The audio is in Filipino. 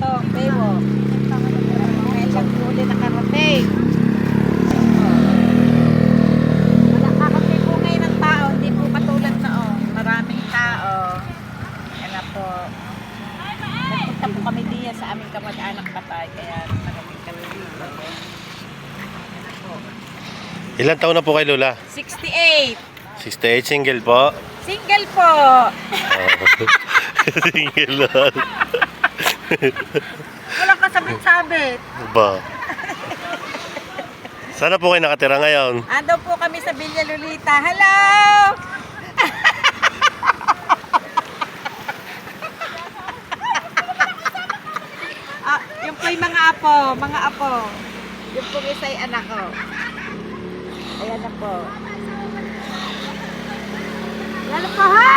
Tong, Bewo. May isang huli na karating. Wala kasi po ngayon ng tao, hindi po katulad noon. Maraming tao. Yan na po. Nagpunta po kami diyan sa aming kamag-anak patay, kaya maraming kami dito. Ilan taon na po kay Lola? 68. 68, single po. Single po. Single lang. Walang kasabit-sabit. Ba? Sana po kayo nakatira ngayon? Ando po kami sa Villa Lolita. Hello! Yung po yung mga apo. Yung po isa'y anak ko. Ayan na po. Lalo pa, ha!